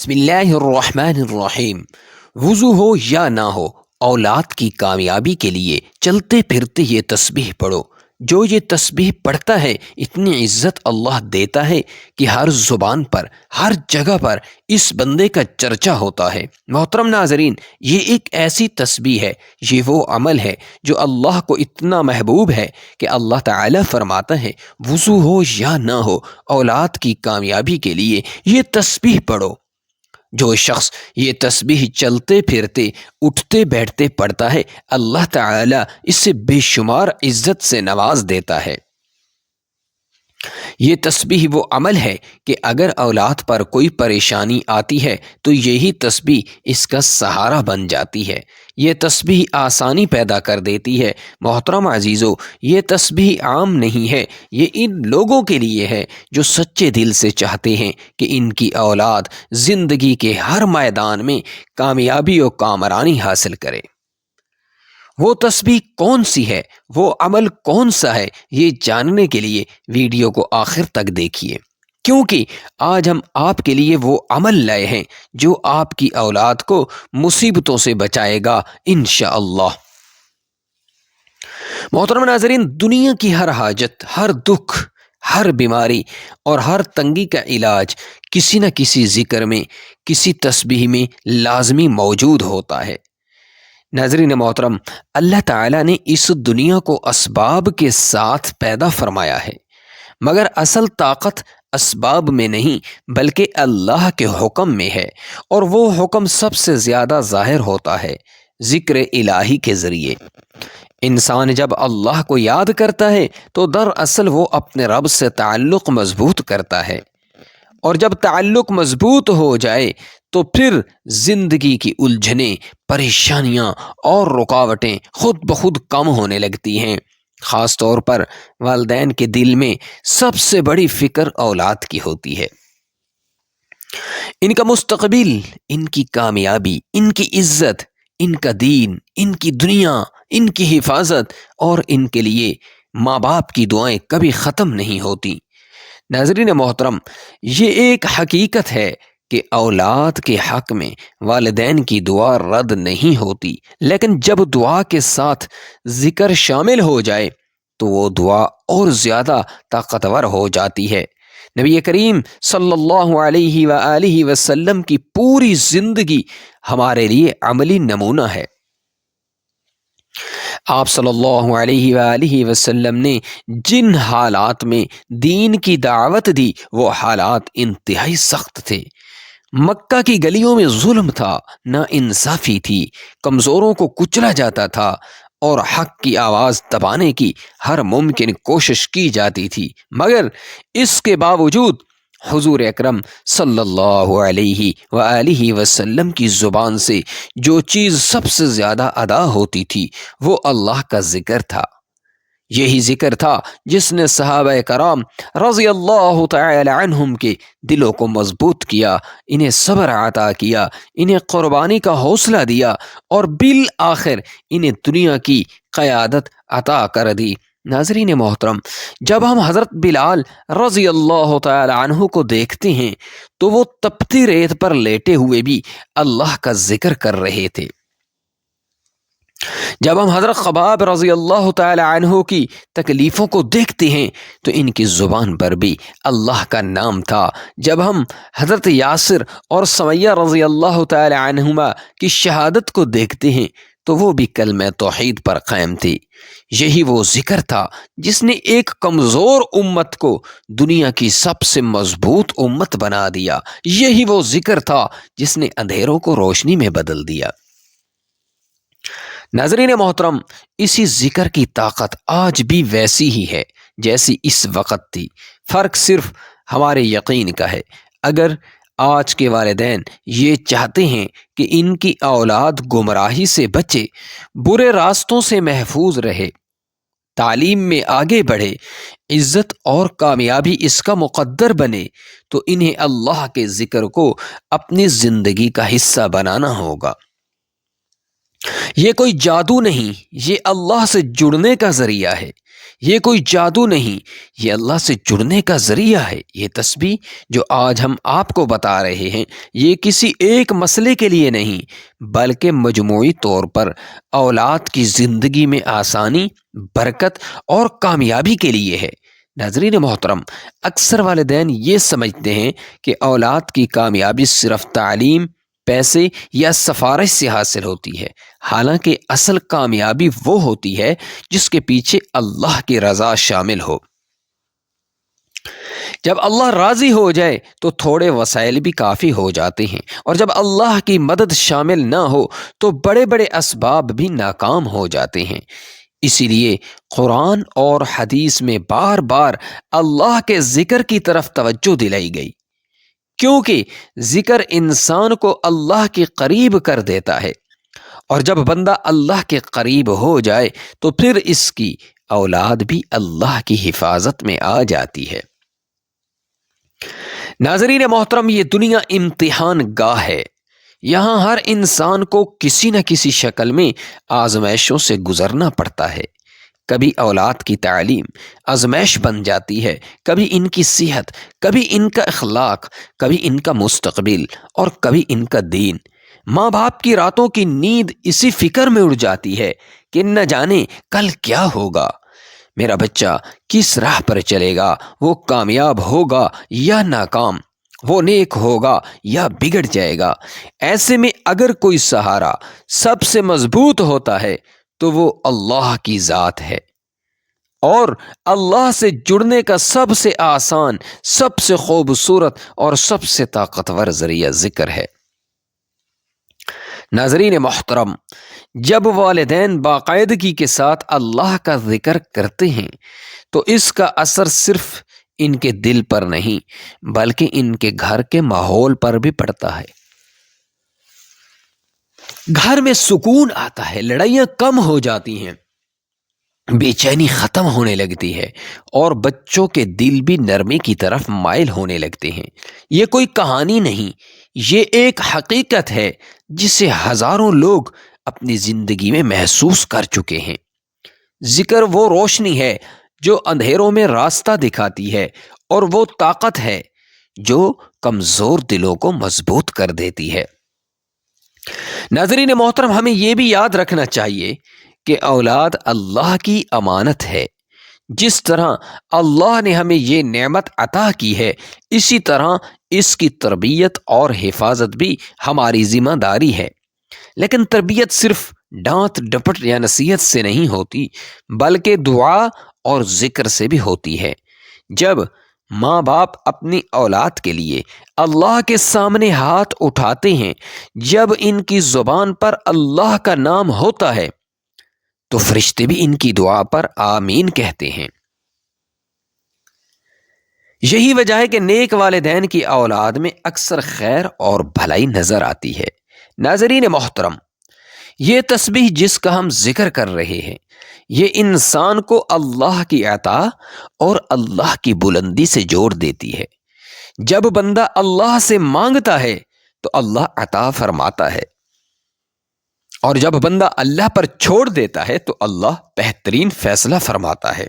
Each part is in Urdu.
بسم اللہ الرحمن الرحیم۔ وضو ہو یا نہ ہو، اولاد کی کامیابی کے لیے چلتے پھرتے یہ تسبیح پڑھو۔ جو یہ تسبیح پڑھتا ہے اتنی عزت اللہ دیتا ہے کہ ہر زبان پر، ہر جگہ پر اس بندے کا چرچا ہوتا ہے۔ محترم ناظرین، یہ ایک ایسی تسبیح ہے، یہ وہ عمل ہے جو اللہ کو اتنا محبوب ہے کہ اللہ تعالی فرماتا ہے وضو ہو یا نہ ہو، اولاد کی کامیابی کے لیے یہ تسبیح پڑھو۔ جو شخص یہ تسبیح چلتے پھرتے اٹھتے بیٹھتے پڑھتا ہے، اللہ تعالی اسے بے شمار عزت سے نواز دیتا ہے۔ یہ تسبیح وہ عمل ہے کہ اگر اولاد پر کوئی پریشانی آتی ہے تو یہی تسبیح اس کا سہارا بن جاتی ہے۔ یہ تسبیح آسانی پیدا کر دیتی ہے۔ محترم عزیزو، یہ تسبیح عام نہیں ہے، یہ ان لوگوں کے لیے ہے جو سچے دل سے چاہتے ہیں کہ ان کی اولاد زندگی کے ہر میدان میں کامیابی و کامرانی حاصل کرے۔ وہ تسبیح کون سی ہے، وہ عمل کون سا ہے، یہ جاننے کے لیے ویڈیو کو آخر تک دیکھیے، کیونکہ آج ہم آپ کے لیے وہ عمل لائے ہیں جو آپ کی اولاد کو مصیبتوں سے بچائے گا انشاءاللہ۔ محترم ناظرین، دنیا کی ہر حاجت، ہر دکھ، ہر بیماری اور ہر تنگی کا علاج کسی نہ کسی ذکر میں، کسی تسبیح میں لازمی موجود ہوتا ہے۔ ناظرین محترم، اللہ تعالیٰ نے اس دنیا کو اسباب کے ساتھ پیدا فرمایا ہے، مگر اصل طاقت اسباب میں نہیں بلکہ اللہ کے حکم میں ہے، اور وہ حکم سب سے زیادہ ظاہر ہوتا ہے ذکر الہی کے ذریعے۔ انسان جب اللہ کو یاد کرتا ہے تو دراصل وہ اپنے رب سے تعلق مضبوط کرتا ہے، اور جب تعلق مضبوط ہو جائے تو پھر زندگی کی الجھنیں، پریشانیاں اور رکاوٹیں خود بخود کم ہونے لگتی ہیں۔ خاص طور پر والدین کے دل میں سب سے بڑی فکر اولاد کی ہوتی ہے، ان کا مستقبل، ان کی کامیابی، ان کی عزت، ان کا دین، ان کی دنیا، ان کی حفاظت، اور ان کے لیے ماں باپ کی دعائیں کبھی ختم نہیں ہوتی۔ ناظرین محترم، یہ ایک حقیقت ہے کہ اولاد کے حق میں والدین کی دعا رد نہیں ہوتی، لیکن جب دعا کے ساتھ ذکر شامل ہو جائے تو وہ دعا اور زیادہ طاقتور ہو جاتی ہے۔ نبی کریم صلی اللہ علیہ وآلہ وسلم کی پوری زندگی ہمارے لیے عملی نمونہ ہے۔ آپ صلی اللہ علیہ وآلہ وسلم نے جن حالات میں دین کی دعوت دی وہ حالات انتہائی سخت تھے۔ مکہ کی گلیوں میں ظلم تھا، نا انصافی تھی، کمزوروں کو کچلا جاتا تھا، اور حق کی آواز دبانے کی ہر ممکن کوشش کی جاتی تھی، مگر اس کے باوجود حضور اکرم صلی اللہ علیہ وآلہ وسلم کی زبان سے جو چیز سب سے زیادہ ادا ہوتی تھی وہ اللہ کا ذکر تھا۔ یہی ذکر تھا جس نے صحابہ کرام رضی اللہ تعالی عنہم کے دلوں کو مضبوط کیا، انہیں صبر عطا کیا، انہیں قربانی کا حوصلہ دیا، اور بالآخر انہیں دنیا کی قیادت عطا کر دی۔ ناظرین محترم، جب ہم حضرت بلال رضی اللہ تعالی عنہ کو دیکھتے ہیں تو وہ تپتی ریت پر لیٹے ہوئے بھی اللہ کا ذکر کر رہے تھے۔ جب ہم حضرت خباب رضی اللہ تعالی عنہ کی تکلیفوں کو دیکھتے ہیں تو ان کی زبان پر بھی اللہ کا نام تھا۔ جب ہم حضرت یاسر اور سمیہ رضی اللہ تعالی عنہما کی شہادت کو دیکھتے ہیں تو وہ بھی کلمہ توحید پر قائم تھی۔ یہی وہ ذکر تھا جس نے ایک کمزور امت کو دنیا کی سب سے مضبوط امت بنا دیا۔ یہی وہ ذکر تھا جس نے اندھیروں کو روشنی میں بدل دیا۔ ناظرین محترم، اسی ذکر کی طاقت آج بھی ویسی ہی ہے جیسی اس وقت تھی، فرق صرف ہمارے یقین کا ہے۔ اگر آج کے والدین یہ چاہتے ہیں کہ ان کی اولاد گمراہی سے بچے، برے راستوں سے محفوظ رہے، تعلیم میں آگے بڑھے، عزت اور کامیابی اس کا مقدر بنے، تو انہیں اللہ کے ذکر کو اپنی زندگی کا حصہ بنانا ہوگا۔ یہ کوئی جادو نہیں، یہ اللہ سے جڑنے کا ذریعہ ہے۔ یہ کوئی جادو نہیں، یہ اللہ سے جڑنے کا ذریعہ ہے۔ یہ تسبیح جو آج ہم آپ کو بتا رہے ہیں، یہ کسی ایک مسئلے کے لیے نہیں، بلکہ مجموعی طور پر اولاد کی زندگی میں آسانی، برکت اور کامیابی کے لیے ہے۔ ناظرین محترم، اکثر والدین یہ سمجھتے ہیں کہ اولاد کی کامیابی صرف تعلیم، پیسے یا سفارش سے حاصل ہوتی ہے، حالانکہ اصل کامیابی وہ ہوتی ہے جس کے پیچھے اللہ کی رضا شامل ہو۔ جب اللہ راضی ہو جائے تو تھوڑے وسائل بھی کافی ہو جاتے ہیں، اور جب اللہ کی مدد شامل نہ ہو تو بڑے بڑے اسباب بھی ناکام ہو جاتے ہیں۔ اسی لیے قرآن اور حدیث میں بار بار اللہ کے ذکر کی طرف توجہ دلائی گئی، کیونکہ ذکر انسان کو اللہ کے قریب کر دیتا ہے، اور جب بندہ اللہ کے قریب ہو جائے تو پھر اس کی اولاد بھی اللہ کی حفاظت میں آ جاتی ہے۔ ناظرین محترم، یہ دنیا امتحان گاہ ہے۔ یہاں ہر انسان کو کسی نہ کسی شکل میں آزمائشوں سے گزرنا پڑتا ہے۔ کبھی اولاد کی تعلیم آزمائش بن جاتی ہے، کبھی ان کی صحت، کبھی ان کا اخلاق، کبھی ان کا مستقبل اور کبھی ان کا دین۔ ماں باپ کی راتوں کی نیند اسی فکر میں اڑ جاتی ہے کہ نہ جانے کل کیا ہوگا، میرا بچہ کس راہ پر چلے گا، وہ کامیاب ہوگا یا ناکام، وہ نیک ہوگا یا بگڑ جائے گا۔ ایسے میں اگر کوئی سہارا سب سے مضبوط ہوتا ہے تو وہ اللہ کی ذات ہے، اور اللہ سے جڑنے کا سب سے آسان، سب سے خوبصورت اور سب سے طاقتور ذریعہ ذکر ہے۔ ناظرین محترم، جب والدین باقاعدگی کے ساتھ اللہ کا ذکر کرتے ہیں تو اس کا اثر صرف ان کے دل پر نہیں بلکہ ان کے گھر کے ماحول پر بھی پڑتا ہے۔ گھر میں سکون آتا ہے، لڑائیاں کم ہو جاتی ہیں، بے چینی ختم ہونے لگتی ہے، اور بچوں کے دل بھی نرمی کی طرف مائل ہونے لگتے ہیں۔ یہ کوئی کہانی نہیں، یہ ایک حقیقت ہے جسے ہزاروں لوگ اپنی زندگی میں محسوس کر چکے ہیں۔ ذکر وہ روشنی ہے جو اندھیروں میں راستہ دکھاتی ہے، اور وہ طاقت ہے جو کمزور دلوں کو مضبوط کر دیتی ہے۔ ناظرین محترم، ہمیں یہ بھی یاد رکھنا چاہیے کہ اولاد اللہ کی امانت ہے۔ جس طرح اللہ نے ہمیں یہ نعمت عطا کی ہے، اسی طرح اس کی تربیت اور حفاظت بھی ہماری ذمہ داری ہے۔ لیکن تربیت صرف ڈانٹ ڈپٹ یا نصیحت سے نہیں ہوتی، بلکہ دعا اور ذکر سے بھی ہوتی ہے۔ جب ماں باپ اپنی اولاد کے لیے اللہ کے سامنے ہاتھ اٹھاتے ہیں، جب ان کی زبان پر اللہ کا نام ہوتا ہے تو فرشتے بھی ان کی دعا پر آمین کہتے ہیں۔ یہی وجہ ہے کہ نیک والدین کی اولاد میں اکثر خیر اور بھلائی نظر آتی ہے۔ ناظرین محترم، یہ تسبیح جس کا ہم ذکر کر رہے ہیں، یہ انسان کو اللہ کی عطا اور اللہ کی بلندی سے جوڑ دیتی ہے۔ جب بندہ اللہ سے مانگتا ہے تو اللہ عطا فرماتا ہے، اور جب بندہ اللہ پر چھوڑ دیتا ہے تو اللہ بہترین فیصلہ فرماتا ہے۔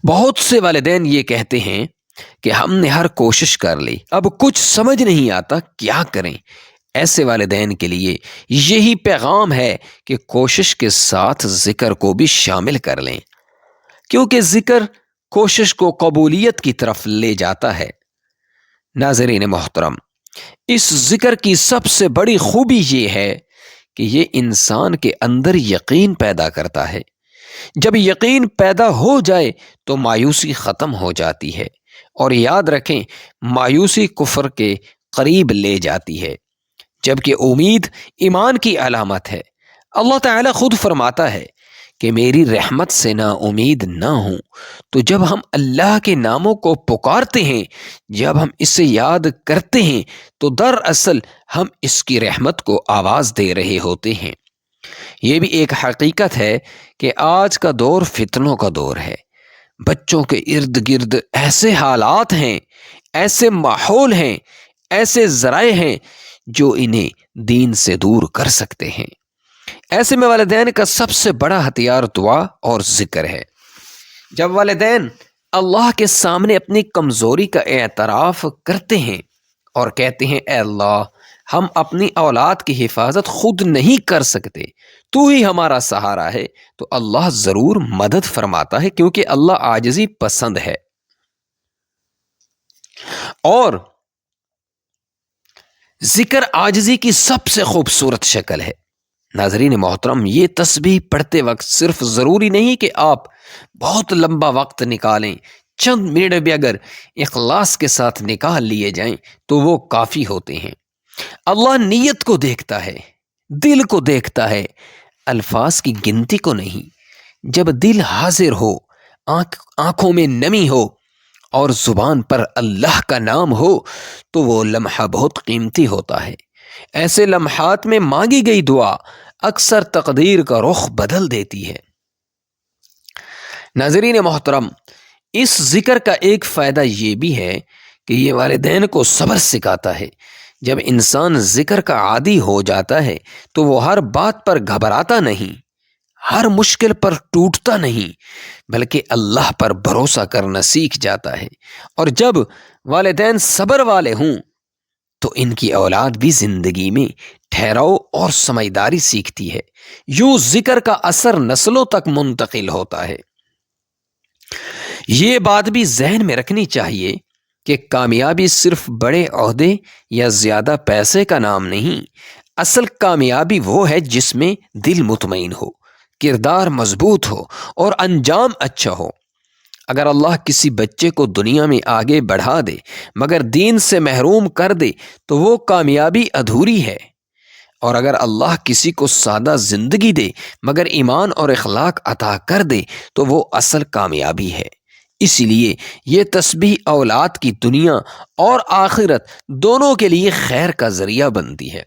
بہت سے والدین یہ کہتے ہیں کہ ہم نے ہر کوشش کر لی، اب کچھ سمجھ نہیں آتا، کیا کریں؟ ایسے والدین کے لیے یہی پیغام ہے کہ کوشش کے ساتھ ذکر کو بھی شامل کر لیں، کیونکہ ذکر کوشش کو قبولیت کی طرف لے جاتا ہے۔ ناظرین محترم، اس ذکر کی سب سے بڑی خوبی یہ ہے کہ یہ انسان کے اندر یقین پیدا کرتا ہے۔ جب یقین پیدا ہو جائے تو مایوسی ختم ہو جاتی ہے، اور یاد رکھیں، مایوسی کفر کے قریب لے جاتی ہے، جبکہ امید ایمان کی علامت ہے۔ اللہ تعالیٰ خود فرماتا ہے کہ میری رحمت سے نا امید نہ ہوں۔ تو جب ہم اللہ کے ناموں کو پکارتے ہیں، جب ہم اسے یاد کرتے ہیں، تو دراصل ہم اس کی رحمت کو آواز دے رہے ہوتے ہیں۔ یہ بھی ایک حقیقت ہے کہ آج کا دور فتنوں کا دور ہے۔ بچوں کے ارد گرد ایسے حالات ہیں، ایسے ماحول ہیں، ایسے ذرائع ہیں جو انہیں دین سے دور کر سکتے ہیں۔ ایسے میں والدین کا سب سے بڑا ہتھیار دعا اور ذکر ہے۔ جب والدین اللہ کے سامنے اپنی کمزوری کا اعتراف کرتے ہیں اور کہتے ہیں اے اللہ ہم اپنی اولاد کی حفاظت خود نہیں کر سکتے، تو ہی ہمارا سہارا ہے، تو اللہ ضرور مدد فرماتا ہے، کیونکہ اللہ عاجزی پسند ہے۔ اور ذکر عاجزی کی سب سے خوبصورت شکل ہے۔ ناظرین محترم، یہ تسبیح پڑھتے وقت صرف ضروری نہیں کہ آپ بہت لمبا وقت نکالیں، چند منٹ بھی اگر اخلاص کے ساتھ نکال لیے جائیں تو وہ کافی ہوتے ہیں۔ اللہ نیت کو دیکھتا ہے، دل کو دیکھتا ہے، الفاظ کی گنتی کو نہیں۔ جب دل حاضر ہو، آنکھوں میں نمی ہو اور زبان پر اللہ کا نام ہو تو وہ لمحہ بہت قیمتی ہوتا ہے۔ ایسے لمحات میں مانگی گئی دعا اکثر تقدیر کا رخ بدل دیتی ہے۔ ناظرین محترم، اس ذکر کا ایک فائدہ یہ بھی ہے کہ یہ والدین کو صبر سکھاتا ہے۔ جب انسان ذکر کا عادی ہو جاتا ہے تو وہ ہر بات پر گھبراتا نہیں، ہر مشکل پر ٹوٹتا نہیں، بلکہ اللہ پر بھروسہ کرنا سیکھ جاتا ہے۔ اور جب والدین صبر والے ہوں تو ان کی اولاد بھی زندگی میں ٹھہراؤ اور سمجھداری سیکھتی ہے۔ یوں ذکر کا اثر نسلوں تک منتقل ہوتا ہے۔ یہ بات بھی ذہن میں رکھنی چاہیے کہ کامیابی صرف بڑے عہدے یا زیادہ پیسے کا نام نہیں، اصل کامیابی وہ ہے جس میں دل مطمئن ہو، کردار مضبوط ہو اور انجام اچھا ہو۔ اگر اللہ کسی بچے کو دنیا میں آگے بڑھا دے مگر دین سے محروم کر دے تو وہ کامیابی ادھوری ہے، اور اگر اللہ کسی کو سادہ زندگی دے مگر ایمان اور اخلاق عطا کر دے تو وہ اصل کامیابی ہے۔ اسی لیے یہ تسبیح اولاد کی دنیا اور آخرت دونوں کے لیے خیر کا ذریعہ بنتی ہے۔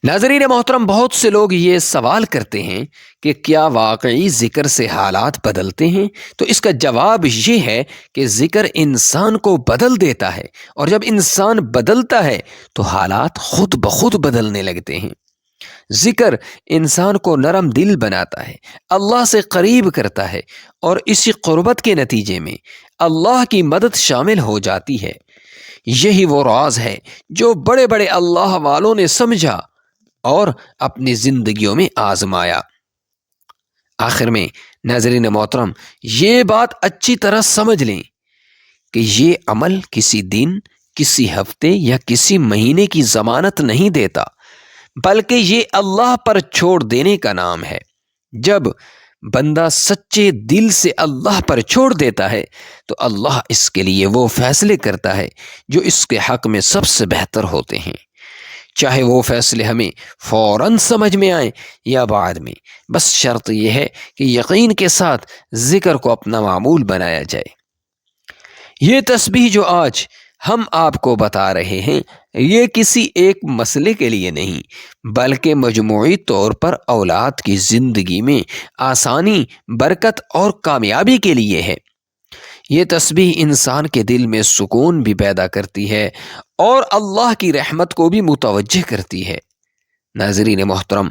ناظرین محترم، بہت سے لوگ یہ سوال کرتے ہیں کہ کیا واقعی ذکر سے حالات بدلتے ہیں؟ تو اس کا جواب یہ ہے کہ ذکر انسان کو بدل دیتا ہے، اور جب انسان بدلتا ہے تو حالات خود بخود بدلنے لگتے ہیں۔ ذکر انسان کو نرم دل بناتا ہے، اللہ سے قریب کرتا ہے، اور اسی قربت کے نتیجے میں اللہ کی مدد شامل ہو جاتی ہے۔ یہی وہ راز ہے جو بڑے بڑے اللہ والوں نے سمجھا اور اپنی زندگیوں میں آزمایا۔ آخر میں ناظرین محترم، یہ بات اچھی طرح سمجھ لیں کہ یہ عمل کسی دن، کسی ہفتے یا کسی مہینے کی ضمانت نہیں دیتا، بلکہ یہ اللہ پر چھوڑ دینے کا نام ہے۔ جب بندہ سچے دل سے اللہ پر چھوڑ دیتا ہے تو اللہ اس کے لیے وہ فیصلے کرتا ہے جو اس کے حق میں سب سے بہتر ہوتے ہیں، چاہے وہ فیصلے ہمیں فوراً سمجھ میں آئیں یا بعد میں۔ بس شرط یہ ہے کہ یقین کے ساتھ ذکر کو اپنا معمول بنایا جائے۔ یہ تسبیح جو آج ہم آپ کو بتا رہے ہیں، یہ کسی ایک مسئلے کے لیے نہیں، بلکہ مجموعی طور پر اولاد کی زندگی میں آسانی، برکت اور کامیابی کے لیے ہے۔ یہ تسبیح انسان کے دل میں سکون بھی پیدا کرتی ہے اور اللہ کی رحمت کو بھی متوجہ کرتی ہے۔ ناظرین محترم،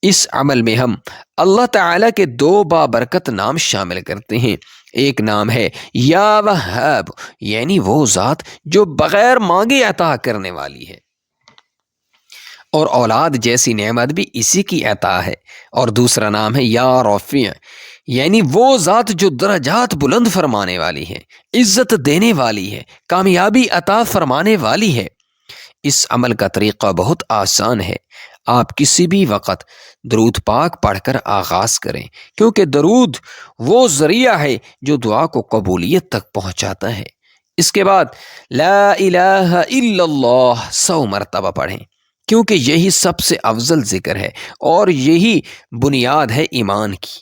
اس عمل میں ہم اللہ تعالیٰ کے دو بابرکت نام شامل کرتے ہیں۔ ایک نام ہے یا وہاب، یعنی وہ ذات جو بغیر مانگے عطا کرنے والی ہے، اور اولاد جیسی نعمت بھی اسی کی عطا ہے۔ اور دوسرا نام ہے یا رفیع، یعنی وہ ذات جو درجات بلند فرمانے والی ہے، عزت دینے والی ہے، کامیابی عطا فرمانے والی ہے۔ اس عمل کا طریقہ بہت آسان ہے۔ آپ کسی بھی وقت درود پاک پڑھ کر آغاز کریں، کیونکہ درود وہ ذریعہ ہے جو دعا کو قبولیت تک پہنچاتا ہے۔ اس کے بعد لا الہ الا اللہ 100 مرتبہ پڑھیں، کیونکہ یہی سب سے افضل ذکر ہے اور یہی بنیاد ہے ایمان کی۔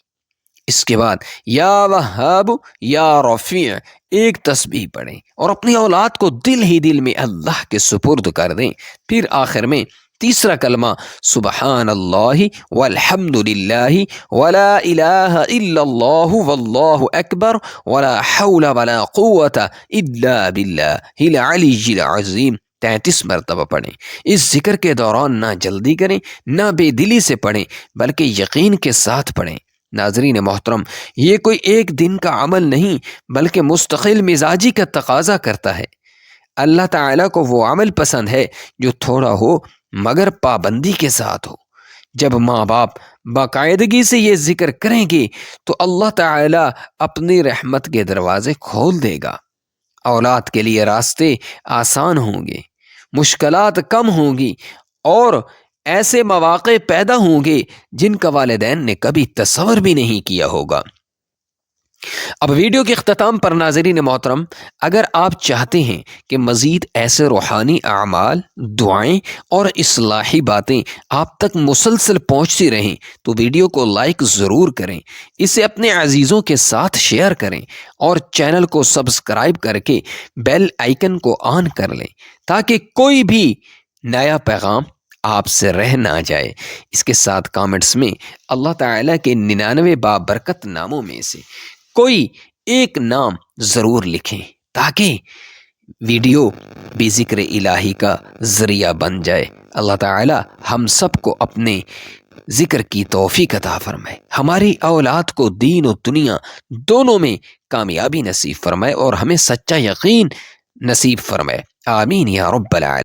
اس کے بعد یا وہاب یا رفیع ایک تسبیح پڑھیں اور اپنی اولاد کو دل ہی دل میں اللہ کے سپرد کر دیں۔ پھر آخر میں تیسرا کلمہ سبحان اللہ والحمد للہ ولا الہ الا اللہ واللہ اکبر ولا حول ولا قوة الا باللہ العلی العظیم 33 مرتبہ پڑھیں۔ اس ذکر کے دوران نہ جلدی کریں نہ بے دلی سے پڑھیں بلکہ یقین کے ساتھ پڑھیں۔ ناظرین محترم، یہ کوئی ایک دن کا عمل نہیں بلکہ مستقل مزاجی کا تقاضا کرتا ہے۔ اللہ تعالیٰ کو وہ عمل پسند ہے جو تھوڑا ہو مگر پابندی کے ساتھ ہو۔ جب ماں باپ باقاعدگی سے یہ ذکر کریں گے تو اللہ تعالیٰ اپنی رحمت کے دروازے کھول دے گا۔ اولاد کے لیے راستے آسان ہوں گے، مشکلات کم ہوں گی اور ایسے مواقع پیدا ہوں گے جن کا والدین نے کبھی تصور بھی نہیں کیا ہوگا۔ اب ویڈیو کے اختتام پر ناظرین محترم، اگر آپ چاہتے ہیں کہ مزید ایسے روحانی اعمال، دعائیں اور اصلاحی باتیں آپ تک مسلسل پہنچتی رہیں تو ویڈیو کو لائک ضرور کریں، اسے اپنے عزیزوں کے ساتھ شیئر کریں اور چینل کو سبسکرائب کر کے بیل آئیکن کو آن کر لیں تاکہ کوئی بھی نیا پیغام آپ سے رہ نہ جائے۔ اس کے ساتھ کامنٹس میں اللہ تعالیٰ کے 99 بابرکت ناموں میں سے کوئی ایک نام ضرور لکھیں تاکہ ویڈیو بھی ذکر الہی کا ذریعہ بن جائے۔ اللہ تعالیٰ ہم سب کو اپنے ذکر کی توفیق عطا فرمائے، ہماری اولاد کو دین و دنیا دونوں میں کامیابی نصیب فرمائے اور ہمیں سچا یقین نصیب فرمائے۔ آمین یا رب العالمین۔